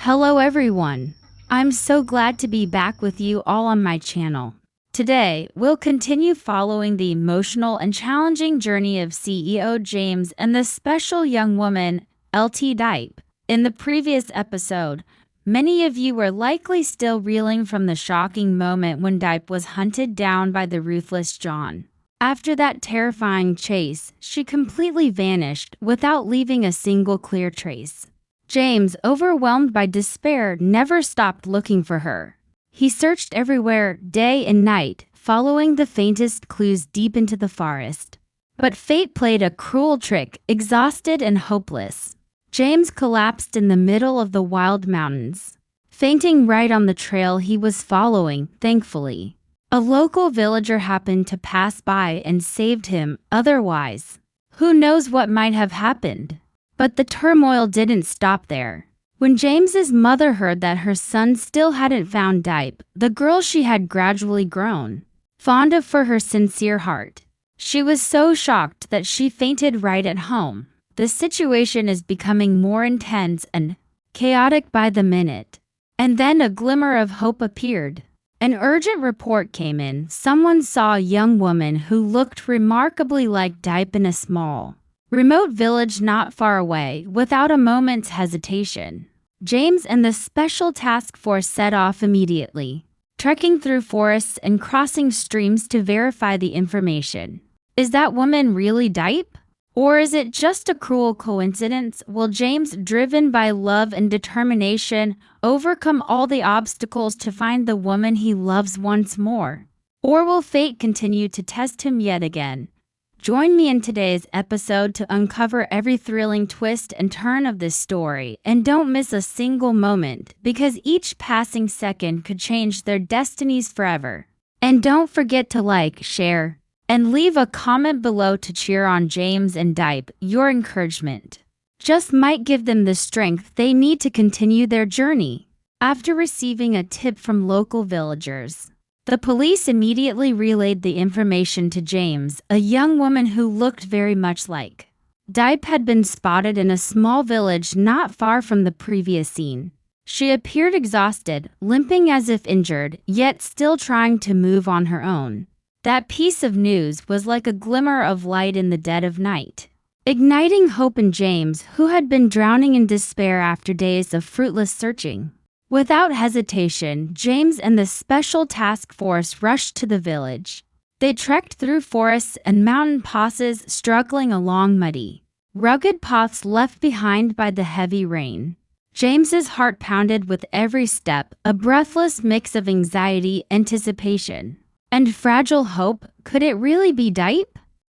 Hello everyone. I'm so glad to be back with you all on my channel. Today, we'll continue following the emotional and challenging journey of CEO James and the special young woman, LyTuDiep. In the previous episode, many of you were likely still reeling from the shocking moment when Diep was hunted down by the ruthless John. After that terrifying chase, she completely vanished without leaving a single clear trace. James, overwhelmed by despair, never stopped looking for her. He searched everywhere, day and night, following the faintest clues deep into the forest. But fate played a cruel trick. Exhausted and hopeless, James collapsed in the middle of the wild mountains, fainting right on the trail he was following. Thankfully, a local villager happened to pass by and saved him. Otherwise, who knows what might have happened? But the turmoil didn't stop there. When James's mother heard that her son still hadn't found Diep, the girl she had gradually grown fond of for her sincere heart, she was so shocked that she fainted right at home. The situation is becoming more intense and chaotic by the minute. And then a glimmer of hope appeared. An urgent report came in. Someone saw a young woman who looked remarkably like Diep in a small, remote village not far away. Without a moment's hesitation, James and the special task force set off immediately, trekking through forests and crossing streams to verify the information. Is that woman really Diep? Or is it just a cruel coincidence? Will James, driven by love and determination, overcome all the obstacles to find the woman he loves once more? Or will fate continue to test him yet again? Join me in today's episode to uncover every thrilling twist and turn of this story, and don't miss a single moment, because each passing second could change their destinies forever. And don't forget to like, share, and leave a comment below to cheer on James and Diep. Your encouragement just might give them the strength they need to continue their journey. After receiving a tip from local villagers, the police immediately relayed the information to James. A young woman who looked very much like Diep had been spotted in a small village not far from the previous scene. She appeared exhausted, limping as if injured, yet still trying to move on her own. That piece of news was like a glimmer of light in the dead of night, igniting hope in James, who had been drowning in despair after days of fruitless searching. Without hesitation, James and the special task force rushed to the village. They trekked through forests and mountain passes, struggling along muddy, rugged paths left behind by the heavy rain. James's heart pounded with every step, a breathless mix of anxiety, anticipation, and fragile hope. Could it really be Diep?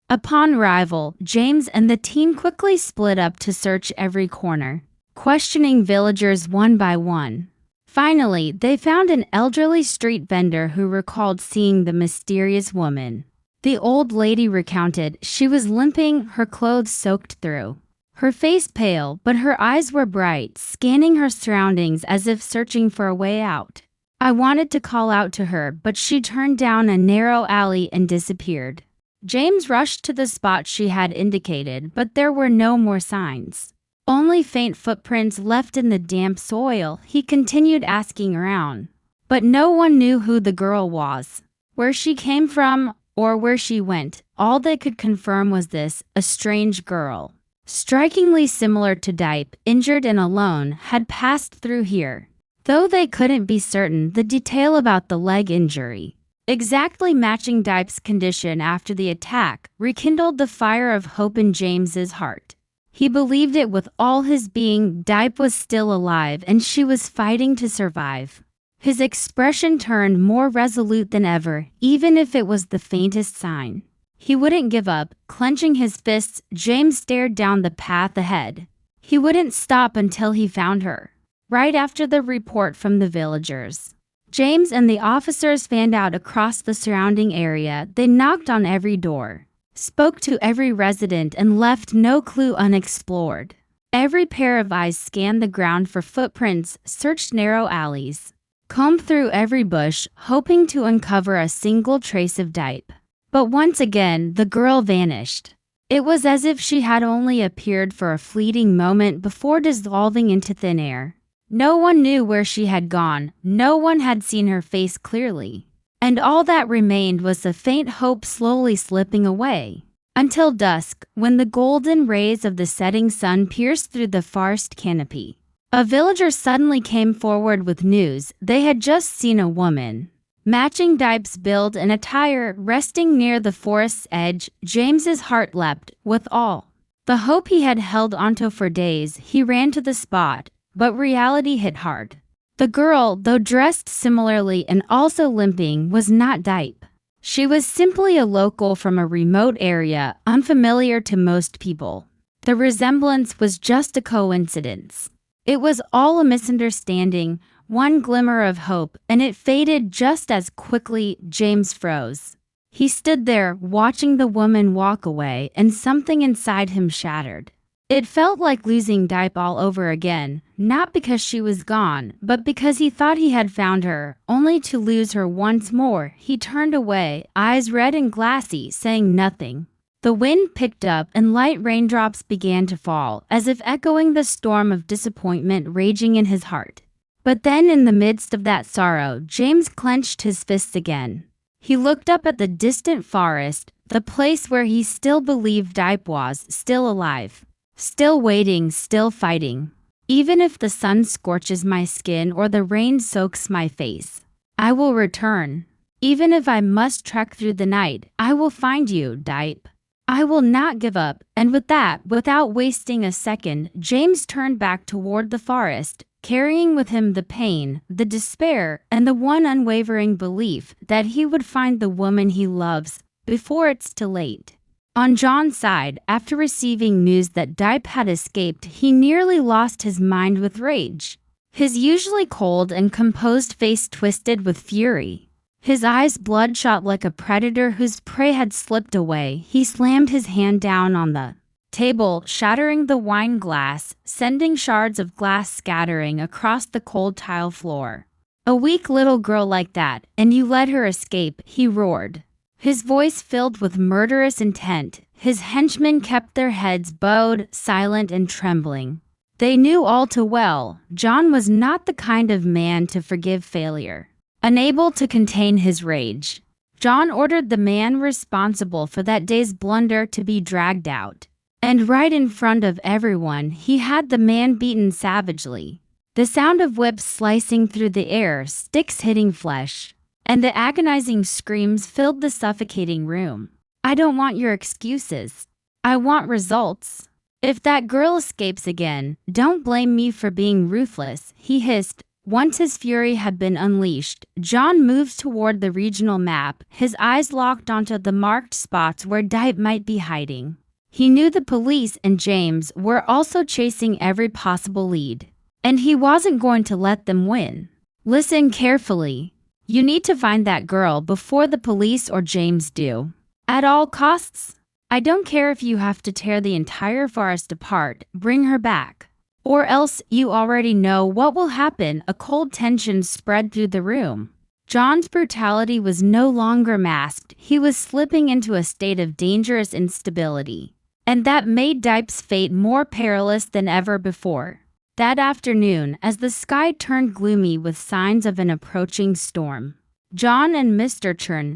Upon arrival, James and the team quickly split up to search every corner, questioning villagers one by one. Finally, they found an elderly street vendor who recalled seeing the mysterious woman. The old lady recounted she was limping, her clothes soaked through, her face pale, but her eyes were bright, scanning her surroundings as if searching for a way out. I wanted to call out to her, but she turned down a narrow alley and disappeared. James rushed to the spot she had indicated, but there were no more signs. Only faint footprints left in the damp soil. He continued asking around, but no one knew who the girl was, where she came from, or where she went. All they could confirm was this: a strange girl, strikingly similar to Diep, injured and alone, had passed through here. Though they couldn't be certain, the detail about the leg injury, exactly matching Diep's condition after the attack, rekindled the fire of hope in James's heart. He believed it with all his being. Diep was still alive, and she was fighting to survive. His expression turned more resolute than ever. Even if it was the faintest sign, he wouldn't give up. Clenching his fists, James stared down the path ahead. He wouldn't stop until he found her. Right after the report from the villagers, James and the officers fanned out across the surrounding area. They knocked on every door, spoke to every resident, and left no clue unexplored. Every pair of eyes scanned the ground for footprints, searched narrow alleys, combed through every bush, hoping to uncover a single trace of Diep. But once again, the girl vanished. It was as if she had only appeared for a fleeting moment before dissolving into thin air. No one knew where she had gone, no one had seen her face clearly. And all that remained was the faint hope slowly slipping away. Until dusk, when the golden rays of the setting sun pierced through the forest canopy. A villager suddenly came forward with news. They had just seen a woman, matching Diep's build and attire, resting near the forest's edge. James's heart leapt. With all the hope he had held onto for days, he ran to the spot, but reality hit hard. The girl, though dressed similarly and also limping, was not Diep. She was simply a local from a remote area, unfamiliar to most people. The resemblance was just a coincidence. It was all a misunderstanding, one glimmer of hope, and it faded just as quickly. James froze. He stood there, watching the woman walk away, and something inside him shattered. It felt like losing Diep all over again, not because she was gone, but because he thought he had found her, only to lose her once more. He turned away, eyes red and glassy, saying nothing. The wind picked up and light raindrops began to fall, as if echoing the storm of disappointment raging in his heart. But then in the midst of that sorrow, James clenched his fists again. He looked up at the distant forest, the place where he still believed Diep was, still alive. Still waiting, still fighting. Even if the sun scorches my skin or the rain soaks my face, I will return. Even if I must trek through the night, I will find you, Diep. I will not give up. And with that, without wasting a second, James turned back toward the forest, carrying with him the pain, the despair, and the one unwavering belief that he would find the woman he loves before it's too late. On John's side, after receiving news that Diep had escaped, he nearly lost his mind with rage. His usually cold and composed face twisted with fury. His eyes bloodshot like a predator whose prey had slipped away. He slammed his hand down on the table, shattering the wine glass, sending shards of glass scattering across the cold tile floor. "A weak little girl like that, and you let her escape," he roared. His voice filled with murderous intent. His henchmen kept their heads bowed, silent and trembling. They knew all too well, John was not the kind of man to forgive failure. Unable to contain his rage, John ordered the man responsible for that day's blunder to be dragged out. And right in front of everyone, he had the man beaten savagely. The sound of whips slicing through the air, sticks hitting flesh, and the agonizing screams filled the suffocating room. "I don't want your excuses. I want results. If that girl escapes again, don't blame me for being ruthless," he hissed. Once his fury had been unleashed, John moved toward the regional map, his eyes locked onto the marked spots where Diep might be hiding. He knew the police and James were also chasing every possible lead, and he wasn't going to let them win. "Listen carefully. You need to find that girl before the police or James do. At all costs. I don't care if you have to tear the entire forest apart, bring her back. Or else you already know what will happen." A cold tension spread through the room. John's brutality was no longer masked. He was slipping into a state of dangerous instability. And that made Diep's fate more perilous than ever before. That afternoon, as the sky turned gloomy with signs of an approaching storm, John and Mr.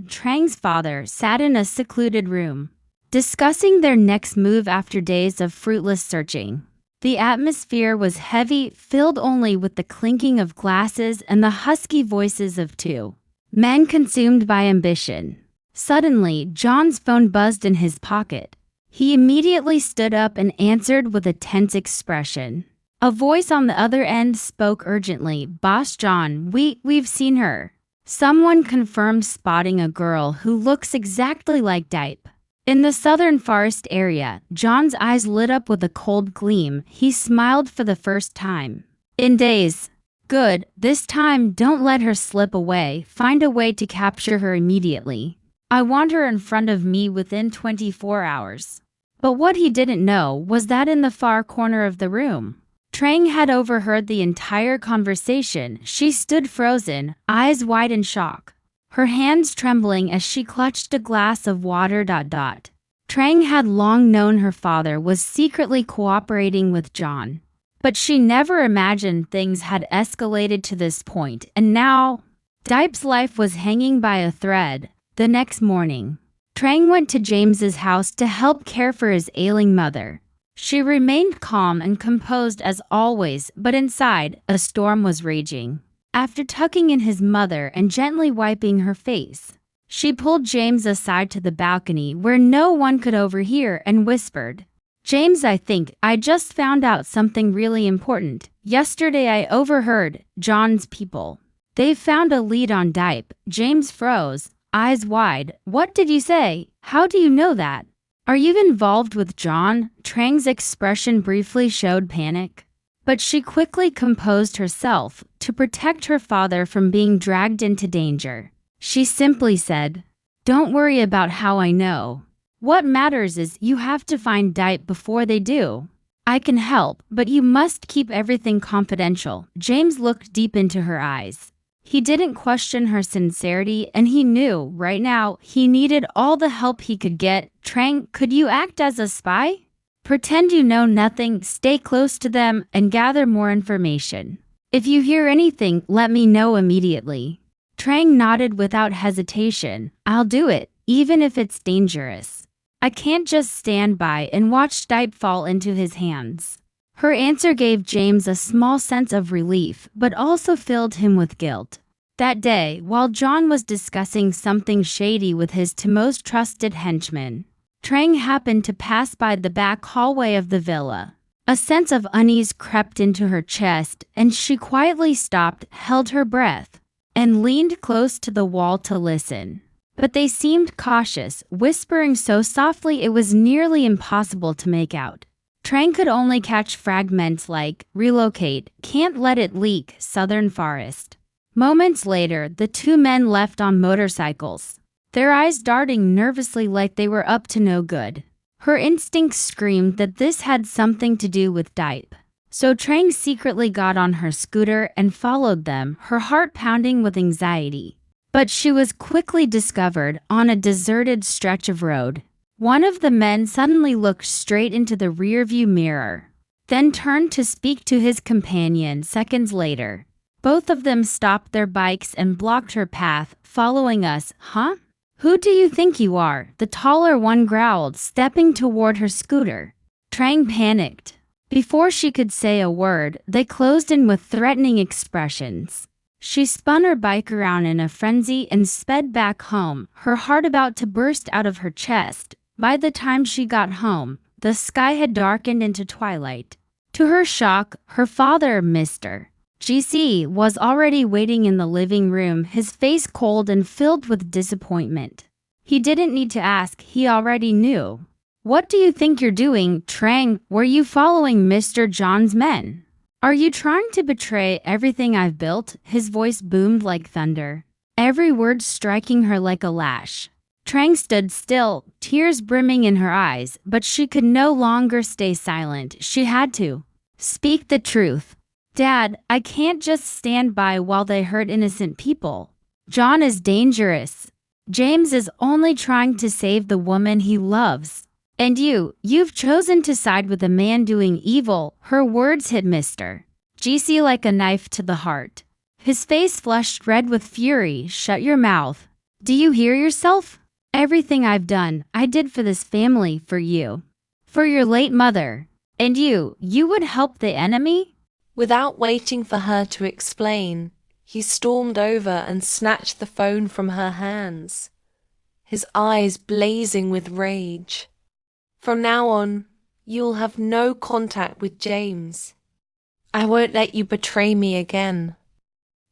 Trang's father, sat in a secluded room, discussing their next move after days of fruitless searching. The atmosphere was heavy, filled only with the clinking of glasses and the husky voices of two men consumed by ambition. Suddenly, John's phone buzzed in his pocket. He immediately stood up and answered with a tense expression. A voice on the other end spoke urgently. "Boss John, we've seen her." Someone confirmed spotting a girl who looks exactly like Diep. In the southern forest area, John's eyes lit up with a cold gleam. He smiled for the first time in days. "Good, this time don't let her slip away. Find a way to capture her immediately. I want her in front of me within 24 hours. But what he didn't know was that in the far corner of the room, Trang had overheard the entire conversation. She stood frozen, eyes wide in shock, her hands trembling as she clutched a glass of water. Trang had long known her father was secretly cooperating with John. But she never imagined things had escalated to this point, and now Diep's life was hanging by a thread. The next morning, Trang went to James's house to help care for his ailing mother. She remained calm and composed as always, but inside, a storm was raging. After tucking in his mother and gently wiping her face, she pulled James aside to the balcony where no one could overhear and whispered, "James, I think I just found out something really important. Yesterday I overheard John's people. They found a lead on Diep." James froze, eyes wide. "What did you say? How do you know that? Are you involved with John?" Trang's expression briefly showed panic, but she quickly composed herself to protect her father from being dragged into danger. She simply said, "Don't worry about how I know. What matters is you have to find Diep before they do. I can help, but you must keep everything confidential." James looked deep into her eyes. He didn't question her sincerity, and he knew right now he needed all the help he could get. "Trang, could you act as a spy? Pretend you know nothing, stay close to them, and gather more information. If you hear anything, let me know immediately." Trang nodded without hesitation. "I'll do it, even if it's dangerous. I can't just stand by and watch Diep fall into his hands." Her answer gave James a small sense of relief, but also filled him with guilt. That day, while John was discussing something shady with his most trusted henchman, Trang happened to pass by the back hallway of the villa. A sense of unease crept into her chest, and she quietly stopped, held her breath, and leaned close to the wall to listen. But they seemed cautious, whispering so softly it was nearly impossible to make out. Trang could only catch fragments like, "Relocate, can't let it leak, Southern Forest." Moments later, the two men left on motorcycles, their eyes darting nervously like they were up to no good. Her instincts screamed that this had something to do with Diep. So Trang secretly got on her scooter and followed them, her heart pounding with anxiety. But she was quickly discovered on a deserted stretch of road. One of the men suddenly looked straight into the rearview mirror, then turned to speak to his companion seconds later. Both of them stopped their bikes and blocked her path. "Following us, huh? Who do you think you are?" the taller one growled, stepping toward her scooter. Trang panicked. Before she could say a word, they closed in with threatening expressions. She spun her bike around in a frenzy and sped back home, her heart about to burst out of her chest. By the time she got home, the sky had darkened into twilight. To her shock, her father, Mr. GC, was already waiting in the living room, his face cold and filled with disappointment. He didn't need to ask, he already knew. "What do you think you're doing, Trang? Were you following Mr. John's men? Are you trying to betray everything I've built?" His voice boomed like thunder, every word striking her like a lash. Trang stood still, tears brimming in her eyes, but she could no longer stay silent. She had to speak the truth. "Dad, I can't just stand by while they hurt innocent people. John is dangerous. James is only trying to save the woman he loves. And you've chosen to side with a man doing evil." Her words hit Mr. GC like a knife to the heart. His face flushed red with fury. "Shut your mouth. Do you hear yourself? Everything I've done, I did for this family, for you. For your late mother. And you would help the enemy?" Without waiting for her to explain, he stormed over and snatched the phone from her hands, his eyes blazing with rage. "From now on, you'll have no contact with James. I won't let you betray me again."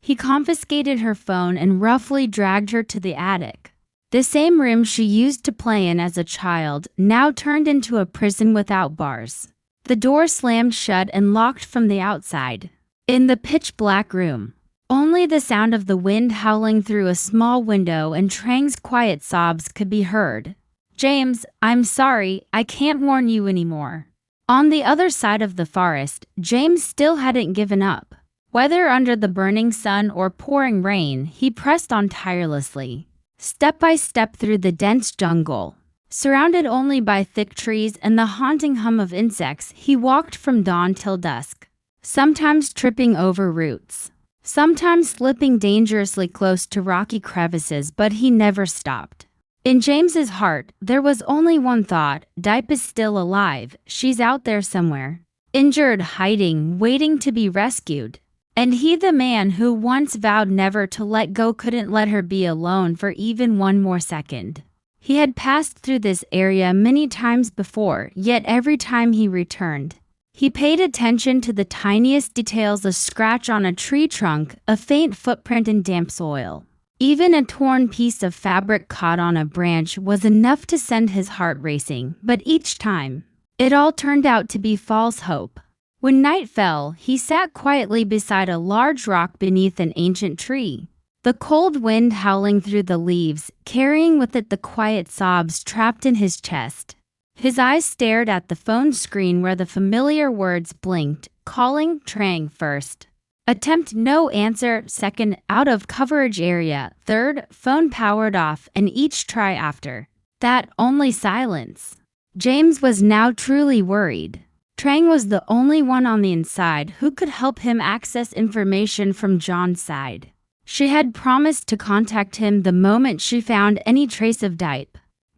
He confiscated her phone and roughly dragged her to the attic. The same room she used to play in as a child, now turned into a prison without bars. The door slammed shut and locked from the outside. In the pitch-black room, only the sound of the wind howling through a small window and Trang's quiet sobs could be heard. "James, I'm sorry, I can't warn you anymore." On the other side of the forest, James still hadn't given up. Whether under the burning sun or pouring rain, he pressed on tirelessly, step by step through the dense jungle. Surrounded only by thick trees and the haunting hum of insects, he walked from dawn till dusk. sometimes tripping over roots, sometimes slipping dangerously close to rocky crevices, but he never stopped. In James's heart, there was only one thought: Diep is still alive, she's out there somewhere, injured, hiding, waiting to be rescued. And he, the man who once vowed never to let go, couldn't let her be alone for even one more second. He had passed through this area many times before, yet every time he returned, he paid attention to the tiniest details: a scratch on a tree trunk, a faint footprint in damp soil. Even a torn piece of fabric caught on a branch was enough to send his heart racing, but each time, it all turned out to be false hope. When night fell, he sat quietly beside a large rock beneath an ancient tree, the cold wind howling through the leaves, carrying with it the quiet sobs trapped in his chest. His eyes stared at the phone screen where the familiar words blinked, calling Trang first. Attempt no answer, second out of coverage area, third phone powered off, and each try after that only silence. James was now truly worried. Trang was the only one on the inside who could help him access information from John's side. She had promised to contact him the moment she found any trace of Diep.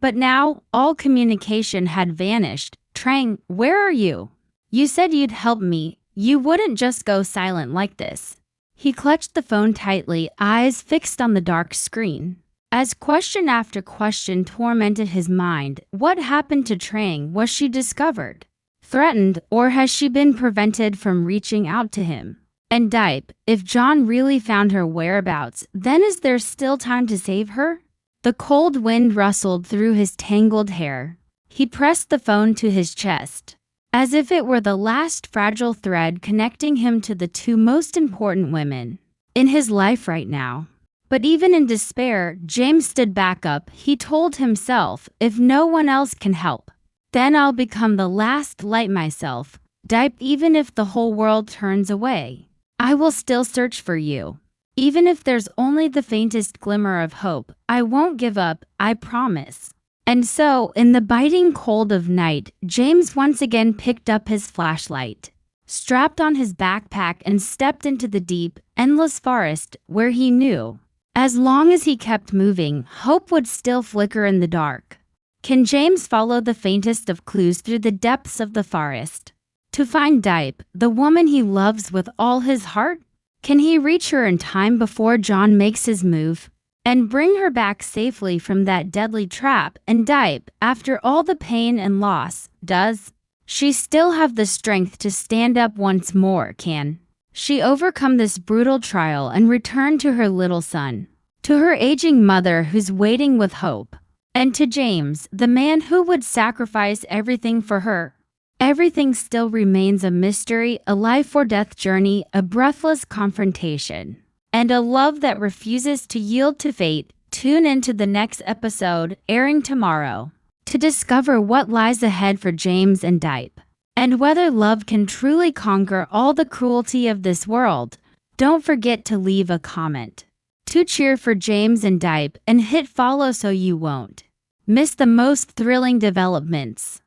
But now, all communication had vanished. Trang, where are you? You said you'd help me. You wouldn't just go silent like this. He clutched the phone tightly, eyes fixed on the dark screen. As question after question tormented his mind, what happened to Trang? Was she discovered, threatened, or has she been prevented from reaching out to him? And Diep, if John really found her whereabouts, then is there still time to save her? The cold wind rustled through his tangled hair. He pressed the phone to his chest, as if it were the last fragile thread connecting him to the two most important women in his life right now. But even in despair, James stood back up. He told himself, if no one else can help, then I'll become the last light myself. Diep, even if the whole world turns away, I will still search for you. Even if there's only the faintest glimmer of hope, I won't give up, I promise. And so, in the biting cold of night, James once again picked up his flashlight, strapped on his backpack, and stepped into the deep, endless forest where he knew, as long as he kept moving, hope would still flicker in the dark. Can James follow the faintest of clues through the depths of the forest to find Diep, the woman he loves with all his heart? Can he reach her in time before John makes his move and bring her back safely from that deadly trap? And Diep, after all the pain and loss, does she still have the strength to stand up once more? Can she overcome this brutal trial and return to her little son, to her aging mother who's waiting with hope, and to James, the man who would sacrifice everything for her? Everything still remains a mystery, a life or death journey, a breathless confrontation, and a love that refuses to yield to fate. Tune into the next episode, airing tomorrow, to discover what lies ahead for James and Diep, and whether love can truly conquer all the cruelty of this world. Don't forget to leave a comment to cheer for James and Diep, and hit follow so you won't miss the most thrilling developments.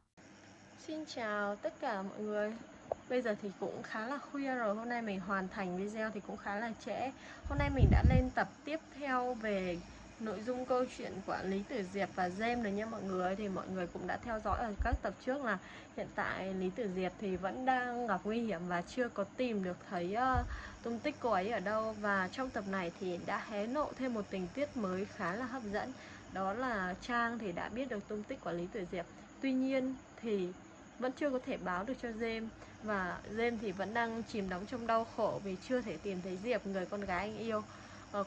Xin chào tất cả mọi người. Bây giờ thì cũng khá là khuya rồi, hôm nay mình hoàn thành video thì cũng khá là trễ. Hôm nay mình đã lên tập tiếp theo về nội dung câu chuyện của Lý Tử Diệp và James rồi nha mọi người. Thì mọi người cũng đã theo dõi ở các tập trước là hiện tại Lý Tử Diệp thì vẫn đang gặp nguy hiểm và chưa có tìm được thấy tung tích cô ấy ở đâu. Và trong tập này thì đã hé lộ thêm một tình tiết mới khá là hấp dẫn. Đó là Trang thì đã biết được tung tích của Lý Tử Diệp. Tuy nhiên thì vẫn chưa có thể báo được cho James. Và James thì vẫn đang chìm đắm trong đau khổ vì chưa thể tìm thấy Diệp, người con gái anh yêu.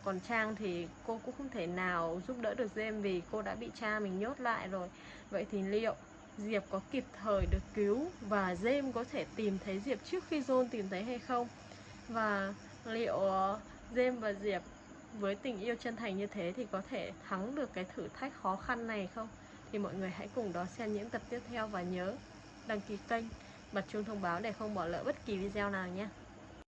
Còn Trang thì cô cũng không thể nào giúp đỡ được James vì cô đã bị cha mình nhốt lại rồi. Vậy thì liệu Diệp có kịp thời được cứu và James có thể tìm thấy Diệp trước khi John tìm thấy hay không? Và liệu James và Diệp với tình yêu chân thành như thế thì có thể thắng được cái thử thách khó khăn này không? Thì mọi người hãy cùng đón xem những tập tiếp theo và nhớ đăng ký kênh, bật chuông thông báo để không bỏ lỡ bất kỳ video nào nhé.